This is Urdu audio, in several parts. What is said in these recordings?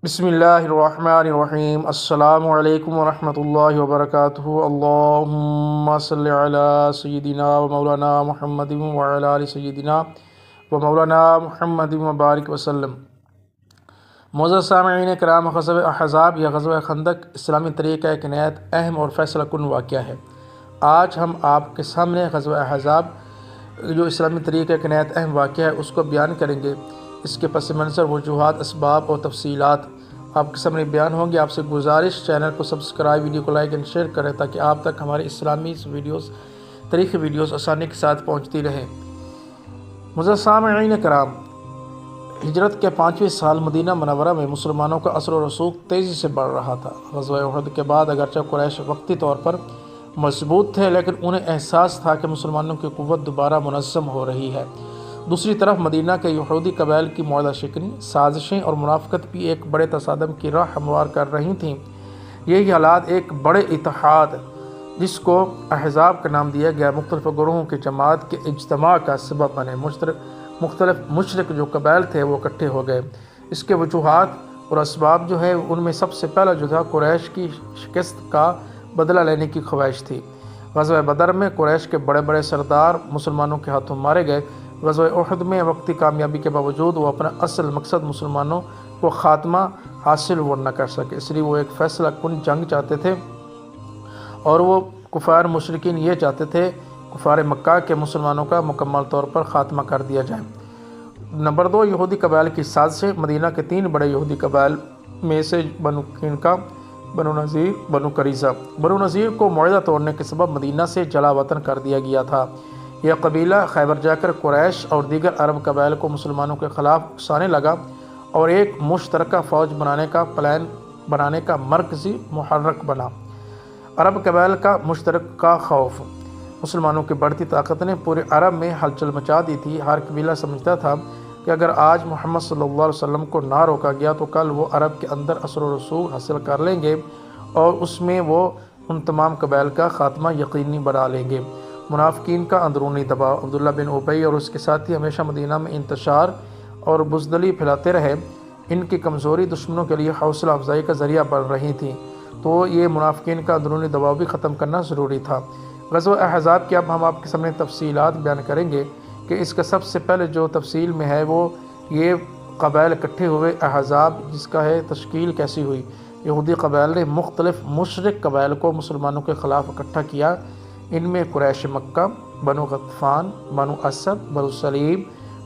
بسم اللہ الرحمن الرحیم۔ السلام علیکم ورحمۃ اللہ وبرکاتہ۔ اللہم صلی علی سیدنا و مولانا محمد وعلی آل سیدنا و مولانا محمد وبارک وسلم۔ معزز سامعین کرام، غزوہ احزاب یا غزوہ خندق اسلامی طریقہ ایک نہایت اہم اور فیصلہ کن واقعہ ہے۔ آج ہم آپ کے سامنے غزوہ احزاب جو اسلامی طریقہ ایک نہایت اہم واقعہ ہے اس کو بیان کریں گے۔ اس کے پس منظر، وجوہات، اسباب اور تفصیلات آپ کے سامنے بیان ہوں گے۔ آپ سے گزارش، چینل کو سبسکرائب، ویڈیو کو لائک اینڈ شیئر کریں تاکہ آپ تک ہمارے اسلامی ویڈیوز، تاریخی ویڈیوز آسانی کے ساتھ پہنچتی رہیں۔ معزز سامعین کرام، ہجرت کے 5ویں سال مدینہ منورہ میں مسلمانوں کا اثر و رسوخ تیزی سے بڑھ رہا تھا۔ غزوہ احد کے بعد اگرچہ قریش وقتی طور پر مضبوط تھے، لیکن انہیں احساس تھا کہ مسلمانوں کی قوت دوبارہ منظم ہو رہی ہے۔ دوسری طرف مدینہ کے یہودی قبائل کی معاہدہ شکنی، سازشیں اور منافقت بھی ایک بڑے تصادم کی راہ ہموار کر رہی تھیں۔ یہی حالات ایک بڑے اتحاد، جس کو احزاب کا نام دیا گیا، مختلف گروہوں کی جماعت کے اجتماع کا سبب بنے۔ مختلف مشرک جو قبائل تھے وہ اکٹھے ہو گئے۔ اس کے وجوہات اور اسباب جو ہے ان میں سب سے پہلا جو تھا، قریش کی شکست کا بدلہ لینے کی خواہش تھی۔ غزوہ بدر میں قریش کے بڑے بڑے سردار مسلمانوں کے ہاتھوں مارے گئے۔ غزوہ احد میں وقتی کامیابی کے باوجود وہ اپنا اصل مقصد مسلمانوں کو خاتمہ حاصل وہ نہ کر سکے، اس لیے وہ ایک فیصلہ کن جنگ چاہتے تھے، اور وہ کفار مشرکین یہ چاہتے تھے کفار مکہ کے مسلمانوں کا مکمل طور پر خاتمہ کر دیا جائے۔ نمبر 2، یہودی قبائل کی سازشیں۔ مدینہ کے 3 بڑے یہودی قبائل میں سے بنو قینقاع، بنو نذیر، بنو قریظہ۔ بنو نذیر کو معاہدہ توڑنے کے سبب مدینہ سے جلا وطن کر دیا گیا تھا۔ یہ قبیلہ خیبر جا کر قریش اور دیگر عرب قبائل کو مسلمانوں کے خلاف اکسانے لگا اور ایک مشترکہ فوج بنانے کا پلان بنانے کا مرکزی محرک بنا۔ عرب قبائل کا مشترکہ خوف، مسلمانوں کی بڑھتی طاقت نے پورے عرب میں ہلچل مچا دی تھی۔ ہر قبیلہ سمجھتا تھا کہ اگر آج محمد صلی اللہ علیہ وسلم کو نہ روکا گیا تو کل وہ عرب کے اندر اثر و رسوخ حاصل کر لیں گے اور اس میں وہ ان تمام قبائل کا خاتمہ یقینی بنا لیں گے۔ منافقین کا اندرونی دباؤ۔ عبداللہ بن ابی اور اس کے ساتھی ہمیشہ مدینہ میں انتشار اور بزدلی پھیلاتے رہے۔ ان کی کمزوری دشمنوں کے لیے حوصلہ افزائی کا ذریعہ بن رہی تھی، تو یہ منافقین کا اندرونی دباؤ بھی ختم کرنا ضروری تھا۔ غزوہ احزاب کی اب ہم آپ کے سامنے تفصیلات بیان کریں گے کہ اس کا سب سے پہلے جو تفصیل میں ہے وہ یہ قبائل اکٹھے ہوئے۔ احزاب جس کا ہے تشکیل کیسی ہوئی۔ یہودی قبائل نے مختلف مشرک قبائل کو مسلمانوں کے خلاف اکٹھا کیا۔ ان میں قریش مکہ، بنو غطفان، بنو اسد، بنو سلیم،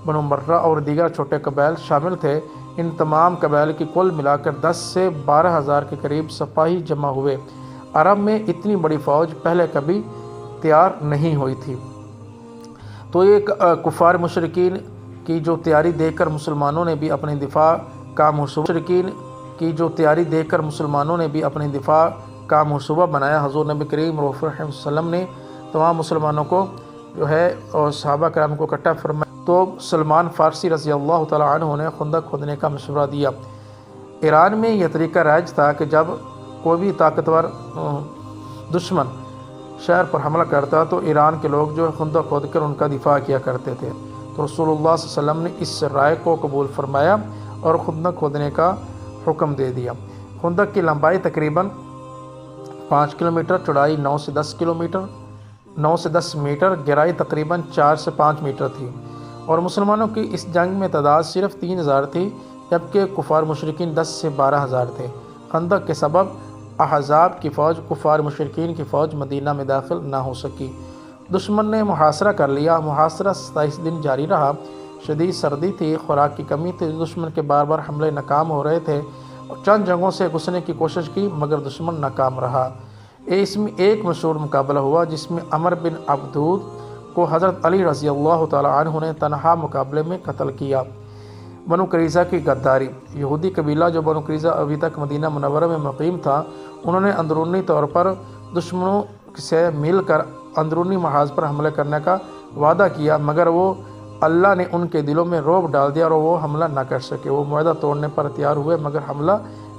بنو مرہ اور دیگر چھوٹے قبائل شامل تھے۔ ان تمام قبائل کی کل ملا کر 10 سے 12 ہزار کے قریب سپاہی جمع ہوئے۔ عرب میں اتنی بڑی فوج پہلے کبھی تیار نہیں ہوئی تھی، تو یہ کفار مشرکین کی جو تیاری دیکھ کر مسلمانوں نے بھی اپنے دفاع کا منصوبہ بنایا۔ حضور نبی کریم رؤوف رحیم صلی اللہ علیہ وسلم نے تمام مسلمانوں کو جو ہے اور صحابہ کرام کو اکٹھا فرمایا، تو سلمان فارسی رضی اللہ تعالیٰ عنہ نے خندق کھودنے کا مشورہ دیا۔ ایران میں یہ طریقہ رائج تھا کہ جب کوئی بھی طاقتور دشمن شہر پر حملہ کرتا تو ایران کے لوگ جو خندق کھود کر ان کا دفاع کیا کرتے تھے، تو رسول اللہ صلی اللہ علیہ وسلم نے اس رائے کو قبول فرمایا اور خندق کھودنے کا حکم دے دیا۔ خندق کی لمبائی تقریباً 5 کلومیٹر، چوڑائی 9 سے 10 میٹر، گہرائی تقریباً 4 سے 5 میٹر تھی، اور مسلمانوں کی اس جنگ میں تعداد صرف 3000 تھی، جبکہ کفار مشرکین 10 سے 12 ہزار تھے۔ خندق کے سبب احزاب کی فوج، کفار مشرکین کی فوج مدینہ میں داخل نہ ہو سکی۔ دشمن نے محاصرہ کر لیا۔ محاصرہ 27 دن جاری رہا۔ شدید سردی تھی، خوراک کی کمی تھی، دشمن کے بار بار حملے ناکام ہو رہے تھے، اور چند جگہوں سے گھسنے کی کوشش کی مگر دشمن ناکام رہا۔ اس میں ایک مشہور مقابلہ ہوا جس میں عمر بن عبدود کو حضرت علی رضی اللہ تعالیٰ عنہ نے تنہا مقابلے میں قتل کیا۔ بنو قریظہ کی غداری۔ یہودی قبیلہ جو بنو قریظہ ابھی تک مدینہ منورہ میں مقیم تھا، انہوں نے اندرونی طور پر دشمنوں سے مل کر اندرونی محاذ پر حملے کرنے کا وعدہ کیا، مگر وہ اللہ نے ان کے دلوں میں رعب ڈال دیا اور وہ حملہ نہ کر سکے۔ وہ معاہدہ توڑنے پر تیار ہوئے مگر حملہ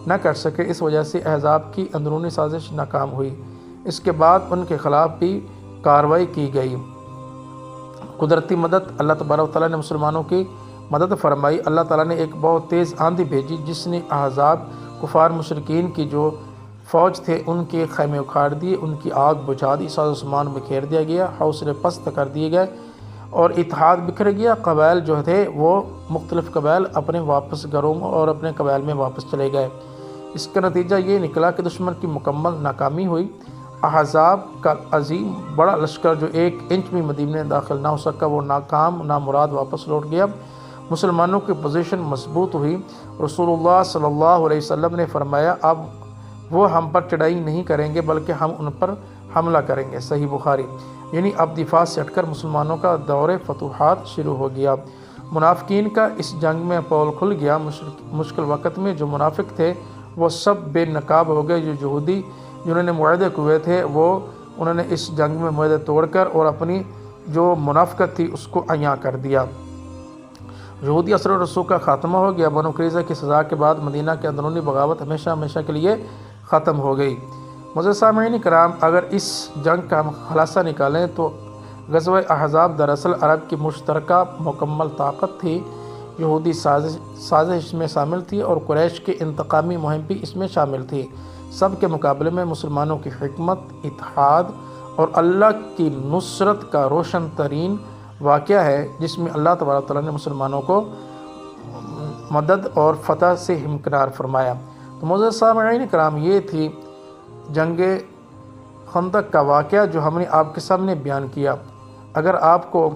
نہ کر سکے، اس وجہ سے احزاب کی اندرونی سازش ناکام ہوئی۔ اس کے بعد ان کے خلاف بھی کارروائی کی گئی۔ قدرتی مدد۔ اللہ تبارک و تعالیٰ نے مسلمانوں کی مدد فرمائی۔ اللہ تعالیٰ نے ایک بہت تیز آندھی بھیجی جس نے احزاب کفار مشرکین کی جو فوج تھے ان کے خیمے اکھاڑ دیے، ان کی آگ بجھا دی، ساز و سامان بکھیر دیا گیا، حوصلے پست کر دیے گئے اور اتحاد بکھر گیا۔ قبائل جو تھے وہ مختلف قبائل اپنے واپس گھروں اور اپنے قبائل میں واپس چلے گئے۔ اس کا نتیجہ یہ نکلا کہ دشمن کی مکمل ناکامی ہوئی۔ احزاب کا عظیم بڑا لشکر جو 1 انچ بھی مدینے میں داخل نہ ہو سکا وہ ناکام نامراد واپس لوٹ گیا۔ مسلمانوں کی پوزیشن مضبوط ہوئی۔ رسول اللہ صلی اللہ علیہ وسلم نے فرمایا اب وہ ہم پر چڑھائی نہیں کریں گے بلکہ ہم ان پر حملہ کریں گے۔ صحیح بخاری۔ یعنی اب دفاع سے ہٹ کر مسلمانوں کا دور فتوحات شروع ہو گیا۔ منافقین کا اس جنگ میں پول کھل گیا۔ مشکل وقت میں جو منافق تھے وہ سب بے نقاب ہو گئے۔ جو یہودی جنہوں نے معاہدے کیے تھے انہوں نے اس جنگ میں معاہدے توڑ کر اور اپنی جو منافقت تھی اس کو عیاں کر دیا۔ یہودی اثر و رسوخ کا خاتمہ ہو گیا۔ بنو قریظہ کی سزا کے بعد مدینہ کے اندرونی بغاوت ہمیشہ ہمیشہ کے لیے ختم ہو گئی۔ معزز سامعین کرام، اگر اس جنگ کا ہم خلاصہ نکالیں تو غزوہ احزاب دراصل عرب کی مشترکہ مکمل طاقت تھی۔ یہودی سازش اس میں شامل تھی اور قریش کی انتقامی مہم بھی اس میں شامل تھی۔ سب کے مقابلے میں مسلمانوں کی حکمت، اتحاد اور اللہ کی نصرت کا روشن ترین واقعہ ہے جس میں اللہ تبارک تعالیٰ نے مسلمانوں کو مدد اور فتح سے ہمکنار فرمایا۔ تو معزز سامعین کرام، یہ تھی جنگ خندق کا واقعہ جو ہم نے آپ کے سامنے بیان کیا۔ اگر آپ کو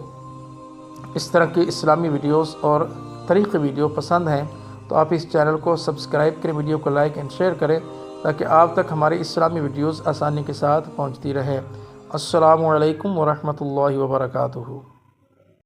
اس طرح کی اسلامی ویڈیوز اور طریقی ویڈیو پسند ہیں تو آپ اس چینل کو سبسکرائب کریں، ویڈیو کو لائک اینڈ شیئر کریں تاکہ آپ تک ہماری اسلامی ویڈیوز آسانی کے ساتھ پہنچتی رہیں۔ السلام علیکم ورحمۃ اللہ وبرکاتہ۔